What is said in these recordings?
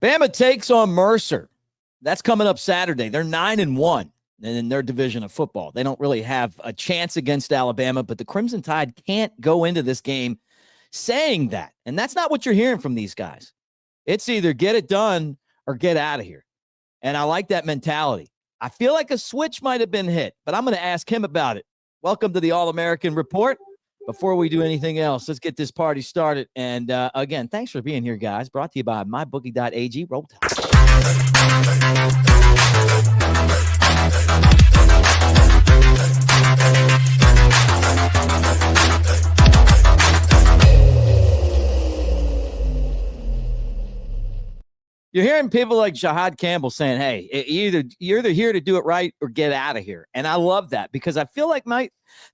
Bama takes on Mercer. That's coming up Saturday. They're 9-1 in their division of football. They don't really have a chance against Alabama, but the Crimson Tide can't go into this game saying that. And that's not what you're hearing from these guys. It's either get it done or get out of here. And I like that mentality. I feel like a switch might have been hit, but I'm going to ask him about it. Welcome to the All-American Report. Before we do anything else, let's get this party started. And again, thanks for being here, guys. Brought to you by mybookie.ag. Roll Tide. You're hearing people like Jihaad Campbell saying, hey, you're either here to do it right or get out of here. And I love that because I feel like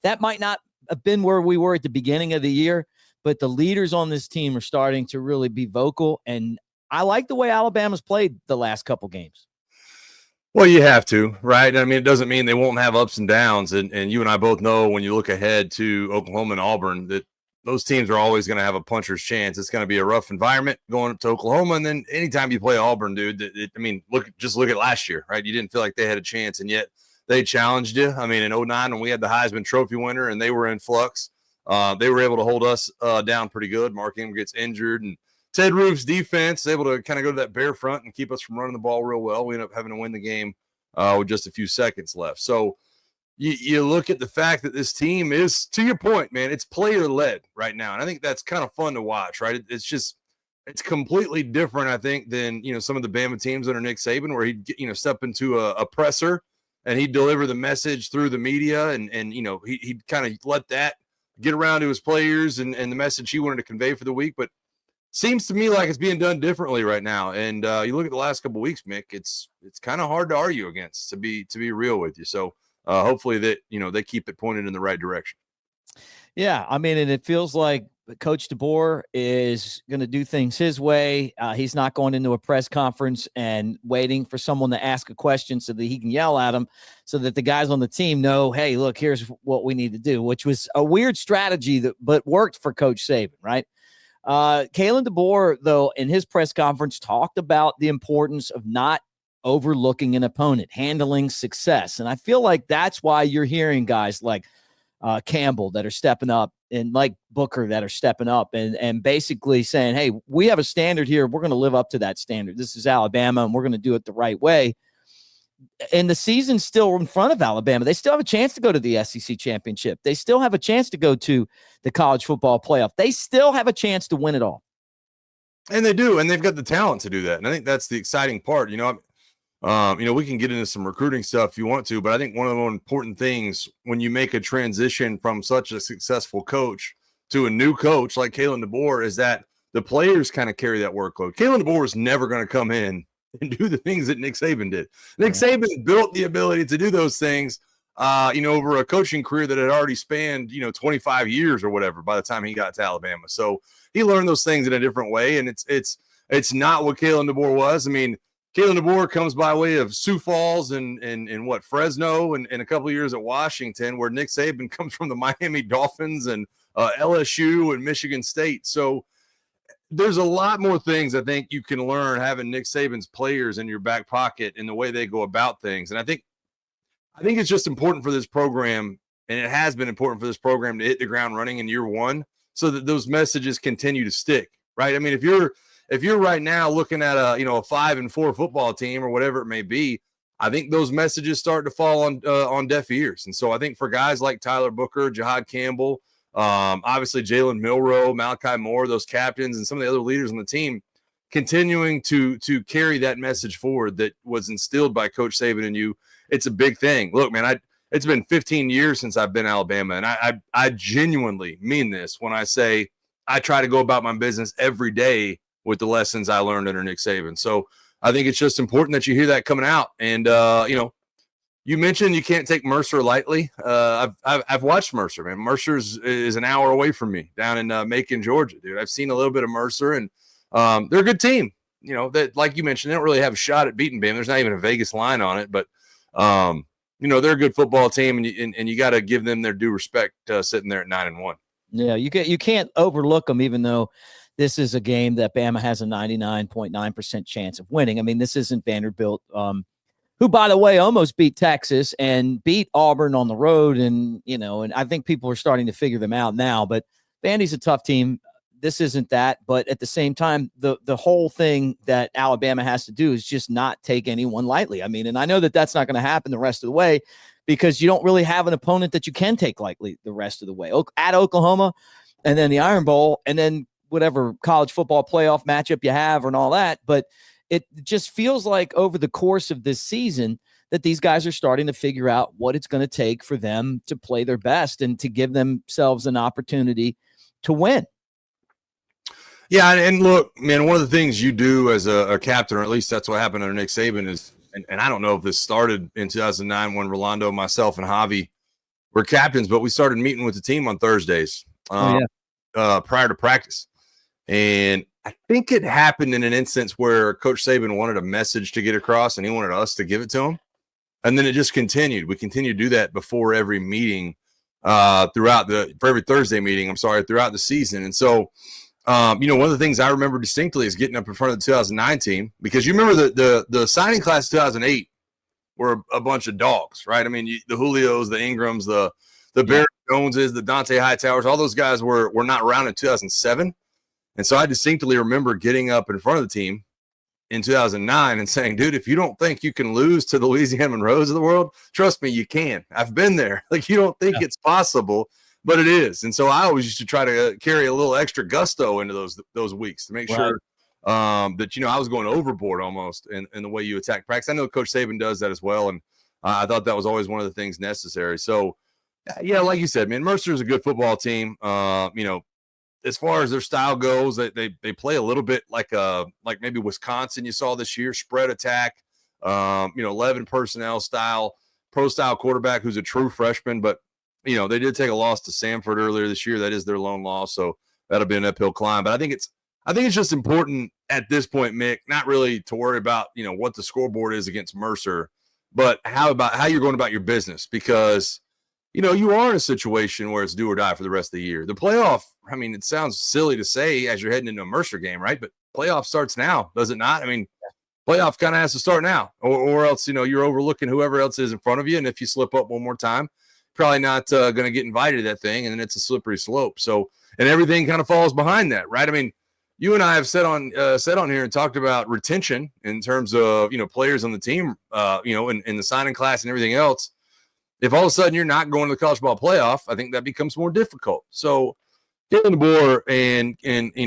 that might not have been where we were at the beginning of the year, but the leaders on this team are starting to really be vocal. And I like the way Alabama's played the last couple games. Well, you have to, right? I mean, it doesn't mean they won't have ups and downs. And you and I both know when you look ahead to Oklahoma and Auburn that those teams are always going to have a puncher's chance. It's going to be a rough environment going up to Oklahoma. And then anytime you play Auburn, dude, look at last year, right? You didn't feel like they had a chance, and yet they challenged you. I mean, in 2009 when we had the Heisman Trophy winner and they were in flux, they were able to hold us down pretty good. Mark Ingram gets injured, and Ted Roof's defense is able to kind of go to that bare front and keep us from running the ball real well. We end up having to win the game with just a few seconds left. So you look at the fact that this team is, to your point, man, it's player-led right now. And I think that's kind of fun to watch, right? It's completely different, I think, than, some of the Bama teams under Nick Saban where he'd, step into a presser and he'd deliver the message through the media and he'd kind of let that get around to his players and the message he wanted to convey for the week. But seems to me like it's being done differently right now. And you look at the last couple of weeks, Mick, it's kind of hard to argue against, to be real with you. So hopefully that, they keep it pointed in the right direction. Yeah. I mean, and it feels like Coach DeBoer is going to do things his way. He's not going into a press conference and waiting for someone to ask a question so that he can yell at him so that the guys on the team know, hey, look, here's what we need to do, which was a weird strategy but worked for Coach Saban, right? Kalen DeBoer, though, in his press conference talked about the importance of not overlooking an opponent, handling success. And I feel like that's why you're hearing guys like Campbell that are stepping up and like Booker that are stepping up and basically saying, hey, we have a standard here. We're going to live up to that standard. This is Alabama, and we're going to do it the right way. And the season's still in front of Alabama. They still have a chance to go to the SEC championship. They still have a chance to go to the college football playoff. They still have a chance to win it all. And they do, and they've got the talent to do that. And I think that's the exciting part. We can get into some recruiting stuff if you want to, but I think one of the more important things when you make a transition from such a successful coach to a new coach like Kalen DeBoer is that the players kind of carry that workload. Kalen DeBoer is never going to come in and do the things that Nick Saban did. Nick Saban built the ability to do those things, over a coaching career that had already spanned, 25 years or whatever by the time he got to Alabama. So he learned those things in a different way, and it's not what Kalen DeBoer was. I mean, Kalen DeBoer comes by way of Sioux Falls and Fresno and a couple of years at Washington, where Nick Saban comes from the Miami Dolphins and LSU and Michigan State. So there's a lot more things I think you can learn having Nick Saban's players in your back pocket in the way they go about things. And I think it's just important for this program, and it has been important for this program to hit the ground running in year one so that those messages continue to stick, right? I mean, if you're right now looking at a 5-4 football team or whatever it may be, I think those messages start to fall on deaf ears. And so I think for guys like Tyler Booker, Jihaad Campbell, obviously Jalen Milroe, Malachi Moore, those captains and some of the other leaders on the team, continuing to carry that message forward that was instilled by Coach Saban and you, it's a big thing. Look, man, it's been 15 years since I've been Alabama, and I genuinely mean this when I say I try to go about my business every day with the lessons I learned under Nick Saban. So I think it's just important that you hear that coming out. And, you mentioned you can't take Mercer lightly. I've watched Mercer, man. Mercer is an hour away from me down in Macon, Georgia, dude. I've seen a little bit of Mercer, and they're a good team. That, like you mentioned, they don't really have a shot at beating Bama. There's not even a Vegas line on it, but they're a good football team, and you got to give them their due respect sitting there at 9-1. Yeah, you can't overlook them, even though this is a game that Bama has a 99.9% chance of winning. I mean, this isn't Vanderbilt, who, by the way, almost beat Texas and beat Auburn on the road. And, and I think people are starting to figure them out now. But Vandy's a tough team. This isn't that. But at the same time, the whole thing that Alabama has to do is just not take anyone lightly. I mean, and I know that that's not going to happen the rest of the way because you don't really have an opponent that you can take lightly the rest of the way. At Oklahoma, and then the Iron Bowl, and then whatever college football playoff matchup you have and all that. But it just feels like over the course of this season that these guys are starting to figure out what it's going to take for them to play their best and to give themselves an opportunity to win. Yeah. And look, man, one of the things you do as a captain, or at least that's what happened under Nick Saban is, and I don't know if this started in 2009 when Rolando, myself, and Javi were captains, but we started meeting with the team on Thursdays prior to practice. And I think it happened in an instance where Coach Saban wanted a message to get across and he wanted us to give it to him. And then it just continued. We continued to do that before every meeting for every Thursday meeting, throughout the season. And so, one of the things I remember distinctly is getting up in front of the 2009 team, because you remember the signing class of 2008 were a bunch of dogs, right? I mean, the Julios, the Ingrams, the Barrett Joneses, the Dante Hightowers, all those guys were not around in 2007. And so I distinctly remember getting up in front of the team in 2009 and saying, dude, if you don't think you can lose to the Louisiana Monroes of the world, trust me, you can. I've been there. Like, you don't think it's possible, but it is. And so I always used to try to carry a little extra gusto into those weeks to make sure that, I was going overboard almost in the way you attack practice. I know Coach Saban does that as well. And I thought that was always one of the things necessary. So, yeah, like you said, man, Mercer is a good football team. As far as their style goes, they play a little bit like maybe Wisconsin you saw this year, spread attack, 11 personnel style, pro style quarterback who's a true freshman. But, they did take a loss to Samford earlier this year. That is their lone loss. So that'll be an uphill climb. But I think it's just important at this point, Mick, not really to worry about, what the scoreboard is against Mercer, but how you're going about your business, because you are in a situation where it's do or die for the rest of the year. The playoff, I mean, it sounds silly to say as you're heading into a Mercer game, right? But playoff starts now, does it not? I mean, playoff kind of has to start now, or else, you're overlooking whoever else is in front of you. And if you slip up one more time, probably not going to get invited to that thing. And then it's a slippery slope. So, and everything kind of falls behind that, right? I mean, you and I have said on here and talked about retention in terms of, players on the team, in the signing class and everything else. If all of a sudden you're not going to the college ball playoff, I think that becomes more difficult. So Kalen DeBoer and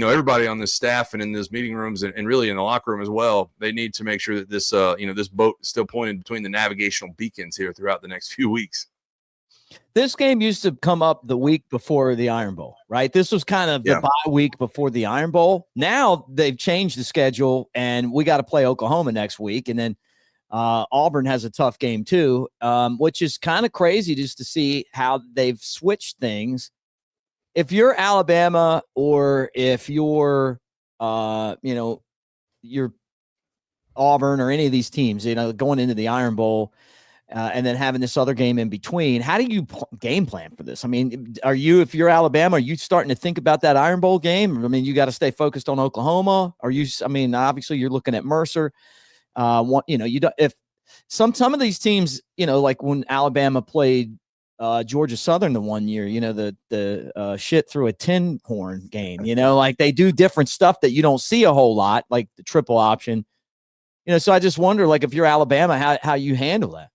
everybody on this staff and in those meeting rooms and really in the locker room as well, they need to make sure that this this boat is still pointed between the navigational beacons here throughout the next few weeks. This game used to come up the week before the Iron Bowl, right? This was kind of the bye week before the Iron Bowl. Now they've changed the schedule and we got to play Oklahoma next week. And then Auburn has a tough game too, which is kind of crazy just to see how they've switched things. If you're Alabama or if you're, you're Auburn or any of these teams, going into the Iron Bowl and then having this other game in between, how do you game plan for this? I mean, if you're Alabama, are you starting to think about that Iron Bowl game? I mean, you got to stay focused on Oklahoma. Obviously you're looking at Mercer. If some of these teams, like when Alabama played Georgia Southern the one year, the shit through a tin horn game, like they do different stuff that you don't see a whole lot, like the triple option, so I just wonder, like, if you're Alabama, how you handle that.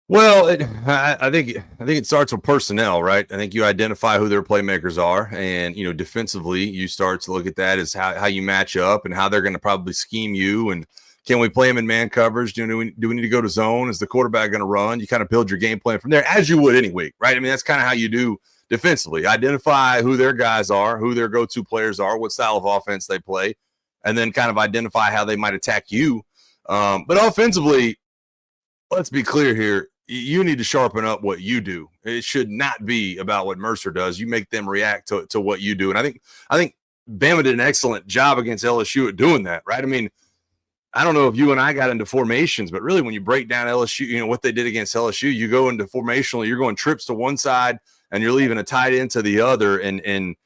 Well, I think it starts with personnel, right? I think you identify who their playmakers are, and defensively, you start to look at that as how you match up and how they're going to probably scheme you. And can we play them in man coverage? Do we need to go to zone? Is the quarterback going to run? You kind of build your game plan from there, as you would any week, right? I mean, that's kind of how you do defensively. Identify who their guys are, who their go-to players are, what style of offense they play, and then kind of identify how they might attack you. But offensively, let's be clear here. You need to sharpen up what you do. It should not be about what Mercer does. You make them react to what you do. And I think Bama did an excellent job against LSU at doing that, right? I mean, I don't know if you and I got into formations, but really when you break down LSU, what they did against LSU, you go into formationally, you're going trips to one side and you're leaving a tight end to the other. And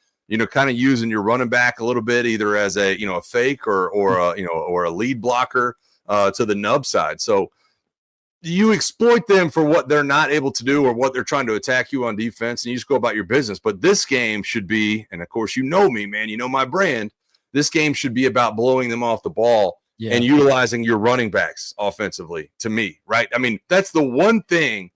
kind of using your running back a little bit, either as a fake or a lead blocker to the nub side. So you exploit them for what they're not able to do or what they're trying to attack you on defense, and you just go about your business. But this game should be, and of course, me, man, my brand. This game should be about blowing them off the ball and utilizing your running backs offensively, to me, right? I mean, that's the one thing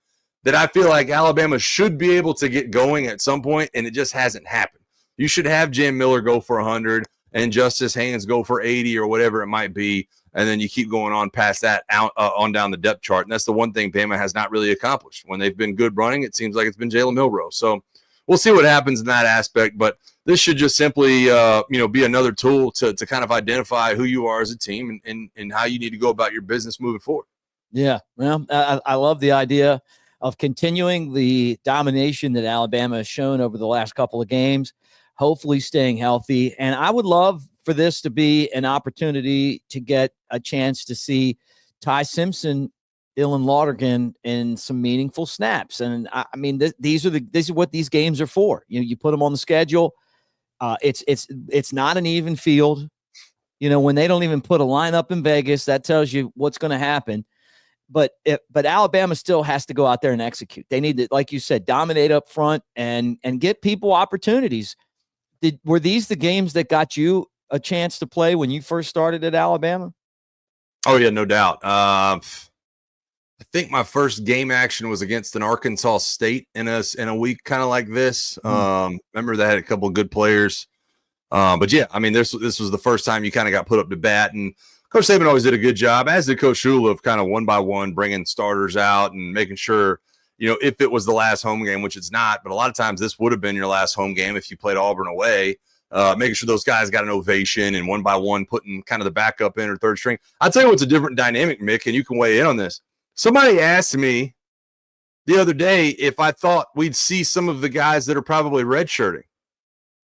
that I feel like Alabama should be able to get going at some point, and it just hasn't happened. You should have Jam Miller go for 100 and Justice Haynes go for 80 or whatever it might be, and then you keep going on past that on down the depth chart. And that's the one thing Bama has not really accomplished. When they've been good running, it seems like it's been Jalen Milroe. So we'll see what happens in that aspect, but this should just simply, be another tool to kind of identify who you are as a team and how you need to go about your business moving forward. Yeah, well, I love the idea of continuing the domination that Alabama has shown over the last couple of games, hopefully staying healthy. And I would love for this to be an opportunity to get a chance to see Ty Simpson, Dylan Laudergan in some meaningful snaps. And I mean, this is what these games are for. You put them on the schedule. It's not an even field. When they don't even put a lineup in Vegas, that tells you what's going to happen. But Alabama still has to go out there and execute. They need to, like you said, dominate up front and get people opportunities. Were these the games that got you a chance to play when you first started at Alabama? Oh yeah, no doubt. I think my first game action was against an Arkansas State in a week kind of like this. Remember they had a couple of good players. But yeah, I mean, this was the first time you kind of got put up to bat, and Coach Saban always did a good job, as did Coach Shula, of kind of one by one bringing starters out and making sure, if it was the last home game, which it's not, but a lot of times this would have been your last home game if you played Auburn away, making sure those guys got an ovation and one by one putting kind of the backup in or third string. I'll tell you what's a different dynamic, Mick, and you can weigh in on this. Somebody asked me the other day if I thought we'd see some of the guys that are probably redshirting.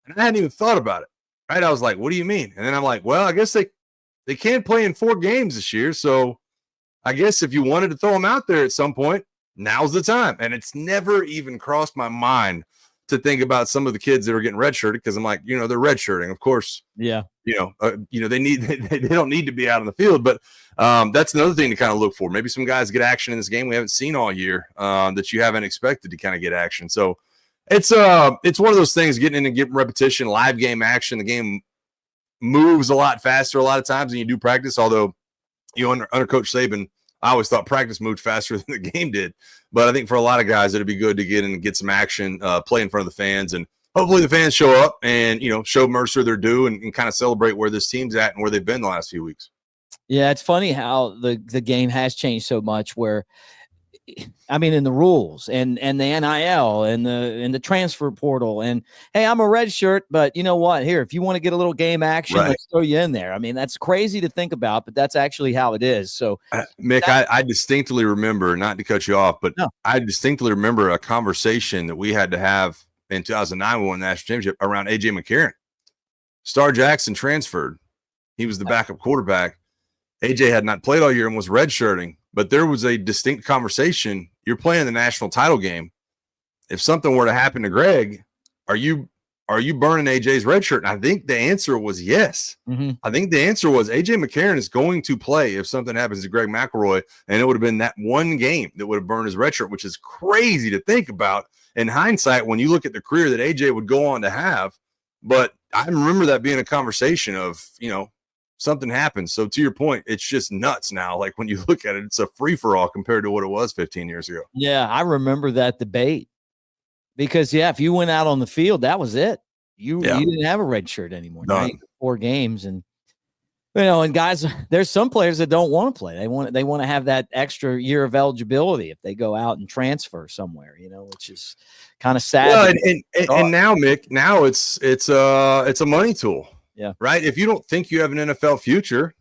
And I hadn't even thought about it, right? I was like, what do you mean? And then I'm like, well, I guess they can't play in 4 games this year. So I guess if you wanted to throw them out there at some point, now's the time. And it's never even crossed my mind to think about some of the kids that are getting redshirted, because I'm like, they're redshirting. Of course, yeah. They don't need to be out on the field, but that's another thing to kind of look for. Maybe some guys get action in this game we haven't seen all year that you haven't expected to kind of get action. So it's one of those things, getting in and getting repetition, live game action. The game moves a lot faster a lot of times than you do practice. Although, under Coach Saban, I always thought practice moved faster than the game did. But I think for a lot of guys, it'd be good to get in and get some action, play in front of the fans, and hopefully the fans show up and, show Mercer their due and kind of celebrate where this team's at and where they've been the last few weeks. Yeah, it's funny how the game has changed so much, where, I mean, in the rules and the NIL and the transfer portal, and hey, I'm a red shirt, but you know what? Here, if you want to get a little game action, right, let's throw you in there. I mean, that's crazy to think about, but that's actually how it is. So, Mick, I distinctly remember, not to cut you off, but no. I distinctly remember a conversation that we had to have in 2009 when we won the national championship around AJ McCarron. Star Jackson transferred. He was the backup quarterback. AJ had not played all year and was redshirting. But there was a distinct conversation. You're playing the national title game. If something were to happen to Greg, are you burning AJ's red shirt? And I think the answer was yes. Mm-hmm. I think the answer was AJ McCarron is going to play if something happens to Greg McElroy, and it would have been that one game that would have burned his red shirt, which is crazy to think about in hindsight when you look at the career that AJ would go on to have. But I remember that being a conversation of, something happens. So to your point, it's just nuts now. Like when you look at it, it's a free for all compared to what it was 15 years ago. Yeah, I remember that debate because if you went out on the field, that was it. You didn't have a red shirt anymore. 4 games, and and guys, there's some players that don't want to play. They want to have that extra year of eligibility if they go out and transfer somewhere. Which is kind of sad. Well, and now, Mick, now it's a money tool. Yeah. Right. If you don't think you have an NFL future,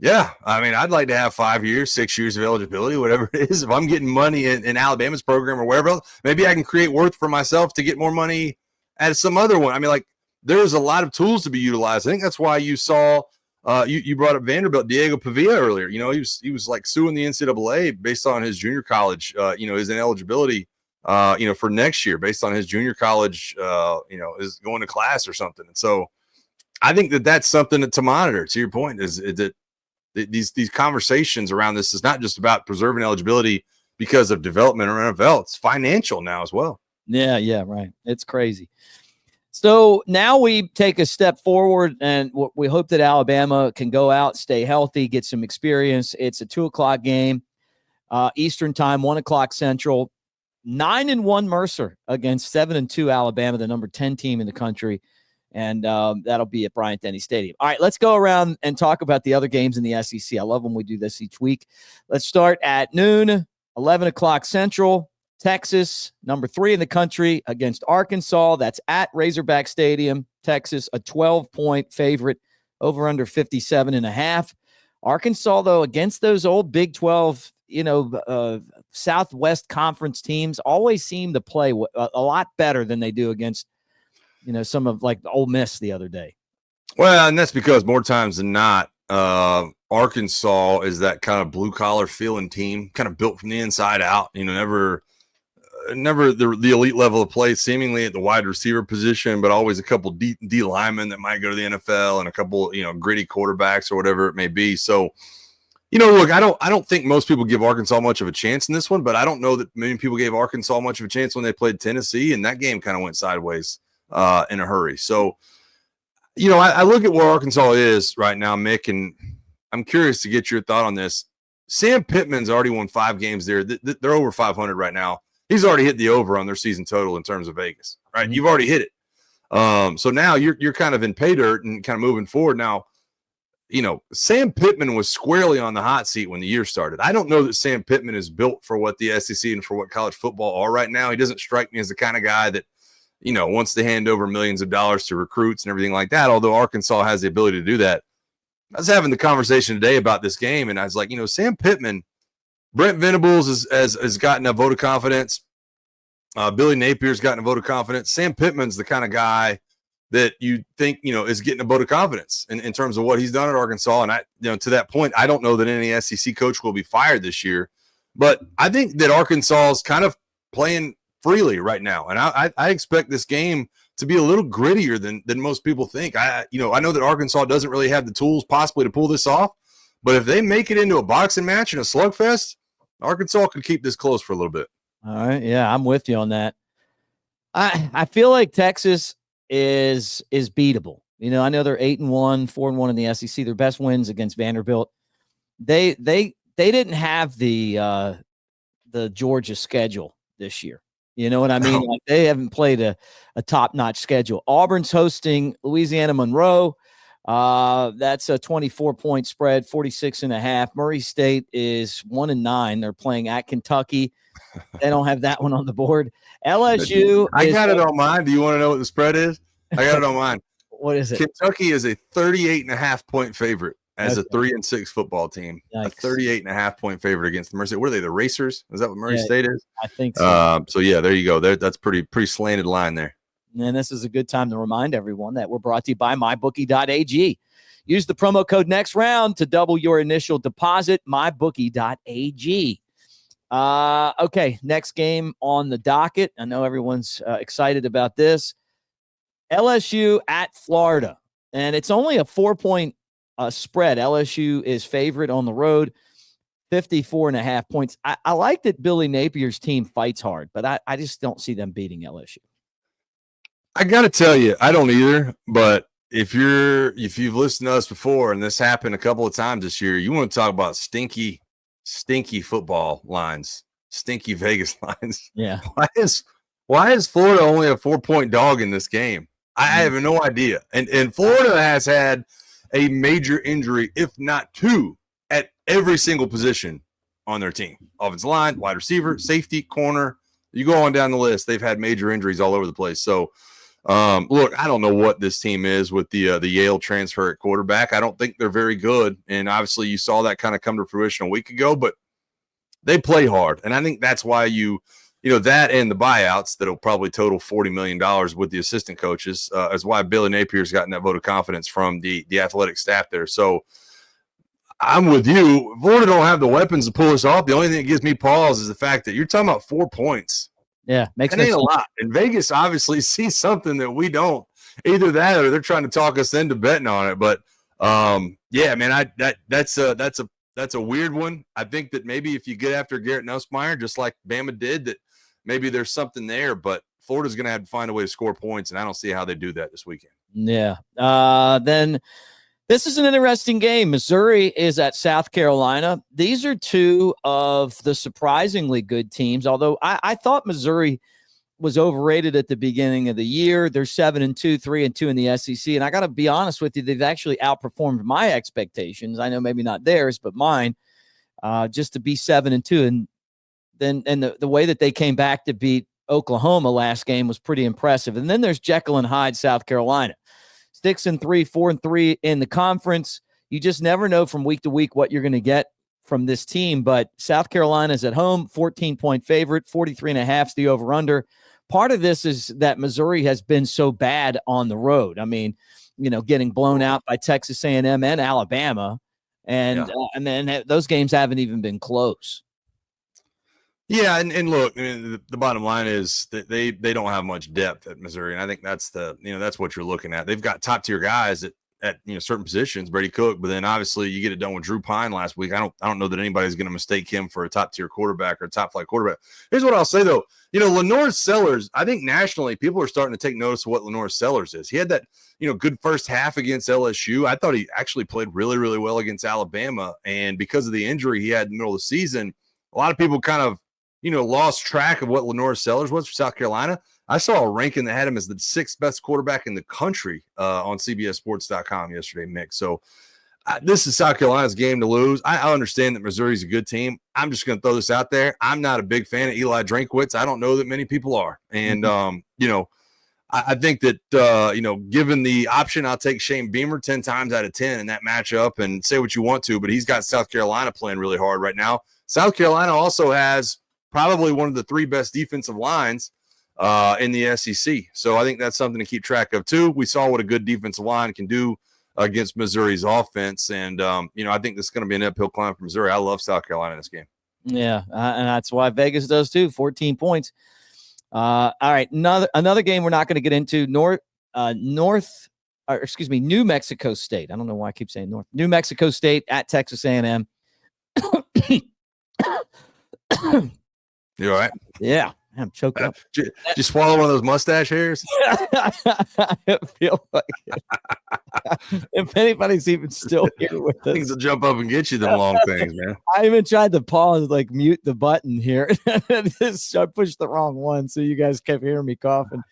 I mean, I'd like to have 5 years, 6 years of eligibility, whatever it is. If I'm getting money in Alabama's program or wherever else, maybe I can create worth for myself to get more money at some other one. I mean, like, there's a lot of tools to be utilized. I think that's why you saw you brought up Vanderbilt, Diego Pavia earlier. He was like suing the NCAA based on his junior college, his ineligibility for next year based on his junior college, is going to class or something. And so I think that's something to monitor. To your point, is that these conversations around this is not just about preserving eligibility because of development or NFL. It's financial now as well. Yeah, right. It's crazy. So now we take a step forward, and we hope that Alabama can go out, stay healthy, get some experience. It's a 2:00 game, Eastern time, 1:00 Central. 9-1 Mercer against 7-2 Alabama, the number 10 team in the country. And that'll be at Bryant-Denny Stadium. All right, let's go around and talk about the other games in the SEC. I love when we do this each week. Let's start at noon, 11:00 Central. Texas, number 3 in the country, against Arkansas. That's at Razorback Stadium, Texas, a 12-point favorite, over under 57.5. Arkansas, though, against those old Big 12, Southwest Conference teams, always seem to play a lot better than they do against, some of like the Ole Miss the other day. Well, and that's because more times than not, Arkansas is that kind of blue collar feeling team, kind of built from the inside out. Never the elite level of play, seemingly at the wide receiver position, but always a couple D linemen that might go to the NFL and a couple, gritty quarterbacks or whatever it may be. So, look, I don't think most people give Arkansas much of a chance in this one, but I don't know that many people gave Arkansas much of a chance when they played Tennessee, and that game kind of went sideways in a hurry. So, I look at where Arkansas is right now, Mick, and I'm curious to get your thought on this. Sam Pittman's already won 5 games there. They're over 500 right now. He's already hit the over on their season total in terms of Vegas, right? Mm-hmm. You've already hit it. So now you're kind of in pay dirt and kind of moving forward. Now, Sam Pittman was squarely on the hot seat when the year started. I don't know that Sam Pittman is built for what the SEC and for what college football are right now. He doesn't strike me as the kind of guy that, wants to hand over millions of dollars to recruits and everything like that, although Arkansas has the ability to do that. I was having the conversation today about this game, and I was like, Sam Pittman, Brent Venables has gotten a vote of confidence. Billy Napier's gotten a vote of confidence. Sam Pittman's the kind of guy that you think, is getting a vote of confidence in terms of what he's done at Arkansas. And to that point, I don't know that any SEC coach will be fired this year, but I think that Arkansas is kind of playing freely right now. And I expect this game to be a little grittier than most people think. I know that Arkansas doesn't really have the tools possibly to pull this off, but if they make it into a boxing match and a slugfest, Arkansas could keep this close for a little bit. All right. Yeah, I'm with you on that. I feel like Texas is beatable. I know they're 8-1, 4-1 in the SEC. Their best wins against Vanderbilt. They didn't have the Georgia schedule this year. You know what I mean? Like, they haven't played a top-notch schedule. Auburn's hosting Louisiana Monroe. That's a 24-point spread, 46.5. Murray State is 1-9. They're playing at Kentucky. They don't have that one on the board. LSU. I got it on mine. Do you want to know what the spread is? I got it on mine. What is it? Kentucky is a 38.5-point favorite as a 3-6 football team. Yikes. A 38.5-point favorite against the Mercer. What are they? The Racers? Is that what Murray State is? I think so. So yeah, there you go. That's pretty slanted line there. And this is a good time to remind everyone that we're brought to you by mybookie.ag. Use the promo code next round to double your initial deposit. mybookie.ag. Okay, next game on the docket. I know everyone's excited about this. LSU at Florida, and it's only a 4-point spread. LSU is favorite on the road, 54.5 points. I like that Billy Napier's team fights hard, but I just don't see them beating LSU. I got to tell you, I don't either, but if you've listened to us before, and this happened a couple of times this year, you want to talk about stinky football lines, stinky Vegas lines. Yeah. Why is Florida only a 4-point dog in this game? I have no idea. And Florida has had a major injury, if not 2, at every single position on their team. Offensive line, wide receiver, safety, corner. You go on down the list, they've had major injuries all over the place. So, look, I don't know what this team is with the Yale transfer at quarterback. I don't think they're very good. And obviously you saw that kind of come to fruition a week ago, but they play hard. And I think that's why that and the buyouts that'll probably total $40 million with the assistant coaches is why Billy Napier's gotten that vote of confidence from the athletic staff there. So I'm with you. Florida don't have the weapons to pull this off. The only thing that gives me pause is the fact that you're talking about 4 points Yeah, makes That no ain't a sense. lot. And Vegas obviously sees something that we don't. Either that or they're trying to talk us into betting on it. But yeah, man, that's a weird one. I think that maybe if you get after Garrett Nussmeier, just like Bama did, that maybe there's something there. But Florida's going to have to find a way to score points, and I don't see how they do that this weekend. Yeah. Then this is an interesting game. Missouri is at South Carolina. These are two of the surprisingly good teams, although I thought Missouri was overrated at the beginning of the year. They're 7-2, 3-2 in the SEC. And I got to be honest with you, they've actually outperformed my expectations. I know maybe not theirs, but mine, just to be 7-2. And then the way that they came back to beat Oklahoma last game was pretty impressive. And then there's Jekyll and Hyde, South Carolina. 6-3, 4-3 in the conference. You just never know from week to week what you're going to get from this team. But South Carolina is at home, 14-point favorite, 43.5 is the over-under. Part of this is that Missouri has been so bad on the road. I mean, getting blown out by Texas A&M and Alabama, and then those games haven't even been close. Yeah, and look, I mean, the bottom line is that they don't have much depth at Missouri, and I think that's that's what you're looking at. They've got top tier guys at certain positions, Brady Cook, but then obviously you get it done with Drew Pine last week. I don't know that anybody's going to mistake him for a top tier quarterback or a top flight quarterback. Here's what I'll say though, Lenore Sellers. I think nationally people are starting to take notice of what Lenore Sellers is. He had that good first half against LSU. I thought he actually played really really well against Alabama, and because of the injury he had in the middle of the season, a lot of people kind of lost track of what Lenore Sellers was for South Carolina. I saw a ranking that had him as the 6th best quarterback in the country on CBSSports.com yesterday, Mick. So this is South Carolina's game to lose. I understand that Missouri's a good team. I'm just going to throw this out there. I'm not a big fan of Eli Drinkwitz. I don't know that many people are. And, I think that, given the option, I'll take Shane Beamer 10 times out of 10 in that matchup, and say what you want to, but he's got South Carolina playing really hard right now. South Carolina also has probably one of the 3 best defensive lines in the SEC. So I think that's something to keep track of too. We saw what a good defensive line can do against Missouri's offense. And, I think this is going to be an uphill climb for Missouri. I love South Carolina in this game. Yeah, and that's why Vegas does too, 14 points. All right, another game we're not going to get into, New Mexico State. I don't know why I keep saying North. New Mexico State at Texas A&M. You all right? Yeah, I'm choked up. Did you swallow one of those mustache hairs? I feel like it. If anybody's even still here with us, things will jump up and get you them long things, man. I even tried to pause, mute the button here. I pushed the wrong one, so you guys kept hearing me coughing.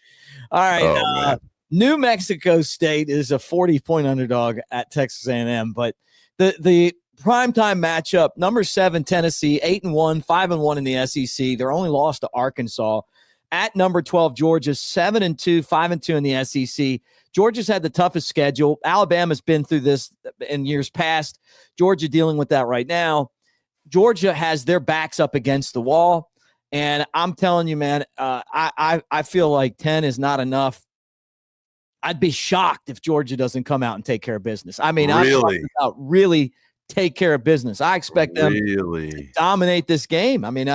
All right, New Mexico State is a 40-point underdog at Texas A&M, but the primetime matchup, number 7 Tennessee, 8-1, 5-1 in the SEC. They're only lost to Arkansas. At number 12 Georgia, 7-2, 5-2 in the SEC. Georgia's had the toughest schedule. Alabama's been through this in years past. Georgia dealing with that right now. Georgia has their backs up against the wall, and I'm telling you, man, I feel like 10 is not enough. I'd be shocked if Georgia doesn't come out and take care of business. I mean, really? I'm talking about really take care of business. I expect them to dominate this game. I mean,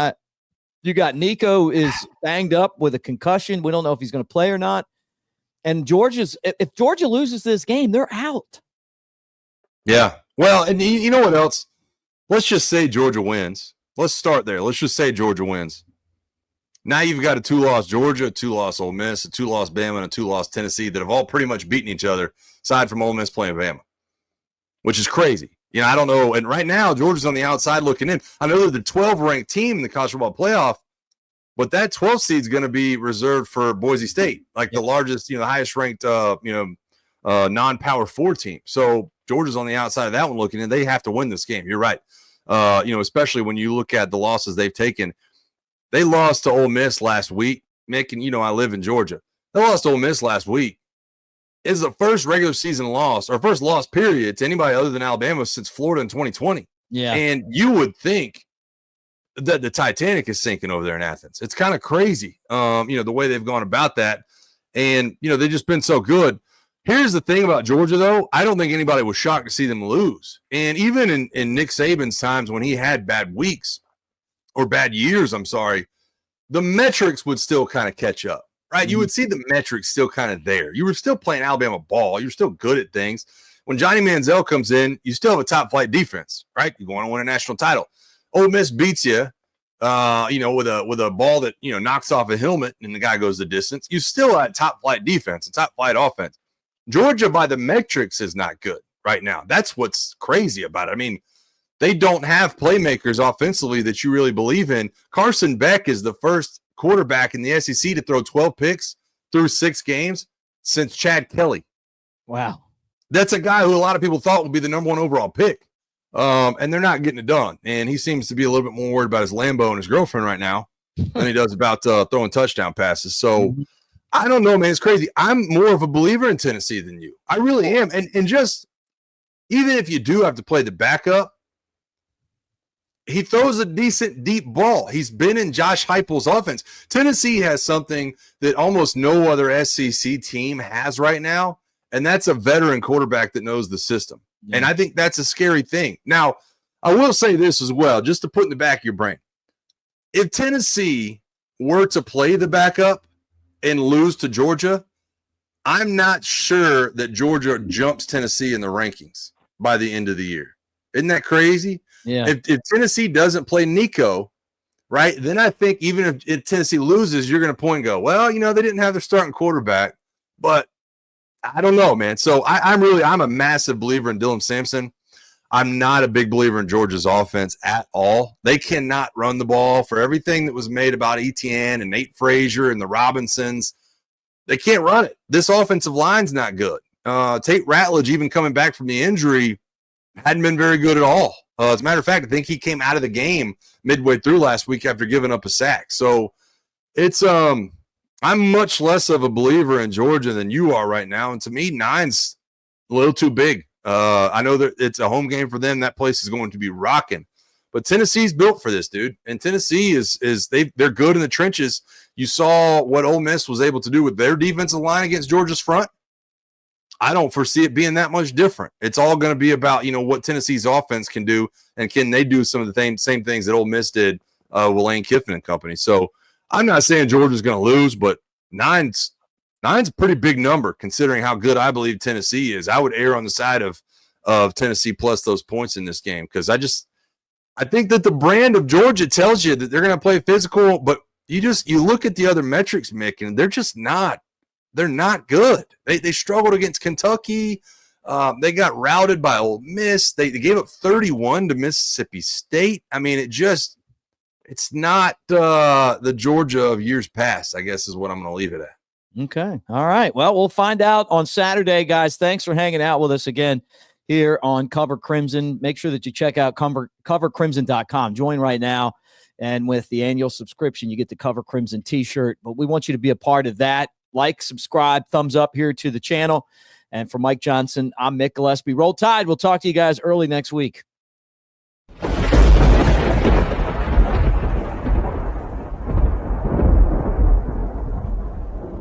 you got Nico is banged up with a concussion. We don't know if he's going to play or not. And if Georgia loses this game, they're out. Yeah. Well, and you know what else? Let's just say Georgia wins. Let's start there. Let's just say Georgia wins. Now you've got a 2-loss Georgia, a 2-loss Ole Miss, a 2-loss Bama, and a 2-loss Tennessee that have all pretty much beaten each other, aside from Ole Miss playing Bama, which is crazy. I don't know. And right now, Georgia's on the outside looking in. I know they're the 12th-ranked team in the college football playoff, but that 12th seed is going to be reserved for Boise State, the largest, the highest-ranked, non-Power 4 team. So Georgia's on the outside of that one looking in. They have to win this game. You're right. Especially when you look at the losses they've taken. They lost to Ole Miss last week. Mick, and I live in Georgia. They lost to Ole Miss last week. It's the first regular season loss or first loss period to anybody other than Alabama since Florida in 2020. Yeah. And you would think that the Titanic is sinking over there in Athens. It's kind of crazy, the way they've gone about that. And, they've just been so good. Here's the thing about Georgia, though. I don't think anybody was shocked to see them lose. And even in Nick Saban's times when he had bad weeks or bad years, the metrics would still kind of catch up, right? You would see the metrics still kind of there. You were still playing Alabama ball. You're still good at things. When Johnny Manziel comes in, you still have a top flight defense, right? You're going to win a national title. Ole Miss beats you, with a ball that, knocks off a helmet and the guy goes the distance. You still have top flight defense and top flight offense. Georgia, by the metrics, is not good right now. That's what's crazy about it. I mean, they don't have playmakers offensively that you really believe in. Carson Beck is the first quarterback in the SEC to throw 12 picks through 6 games since Chad Kelly. Wow. That's a guy who a lot of people thought would be the number 1 overall pick. And they're not getting it done. And he seems to be a little bit more worried about his Lambo and his girlfriend right now than he does about throwing touchdown passes. So I don't know, man. It's crazy. I'm more of a believer in Tennessee than you. I really am. And just even if you do have to play the backup, he throws a decent deep ball. He's been in Josh Heupel's offense. Tennessee has something that almost no other SEC team has right now, and that's a veteran quarterback that knows the system. Yeah. And I think that's a scary thing. Now, I will say this as well, just to put in the back of your brain. If Tennessee were to play the backup and lose to Georgia, I'm not sure that Georgia jumps Tennessee in the rankings by the end of the year. Isn't that crazy? Yeah. If Tennessee doesn't play Nico, right, then I think even if Tennessee loses, you're going to point and go, well, they didn't have their starting quarterback, but I don't know, man. So I'm a massive believer in Dylan Sampson. I'm not a big believer in Georgia's offense at all. They cannot run the ball for everything that was made about Etienne and Nate Frazier and the Robinsons. They can't run it. This offensive line's not good. Tate Ratledge, even coming back from the injury, hadn't been very good at all. As a matter of fact, I think he came out of the game midway through last week after giving up a sack. So it's I'm much less of a believer in Georgia than you are right now. And to me, 9's a little too big. I know that it's a home game for them. That place is going to be rocking. But Tennessee's built for this, dude. And Tennessee they're good in the trenches. You saw what Ole Miss was able to do with their defensive line against Georgia's front. I don't foresee it being that much different. It's all going to be about, what Tennessee's offense can do, and can they do some of the same things that Ole Miss did with Lane Kiffin and company. So I'm not saying Georgia's going to lose, but 9's a pretty big number considering how good I believe Tennessee is. I would err on the side of Tennessee plus those points in this game because I think that the brand of Georgia tells you that they're going to play physical, but you look at the other metrics, Mick, and they're just not. They're not good. They struggled against Kentucky. They got routed by Ole Miss. They gave up 31 to Mississippi State. I mean, it's not the Georgia of years past, I guess is what I'm going to leave it at. Okay. All right. Well, we'll find out on Saturday, guys. Thanks for hanging out with us again here on Cover Crimson. Make sure that you check out covercrimson.com. Join right now. And with the annual subscription, you get the Cover Crimson t-shirt. But we want you to be a part of that. Like, subscribe, thumbs up here to the channel. And for Mike Johnson, I'm Mick Gillispie. Roll Tide. We'll talk to you guys early next week.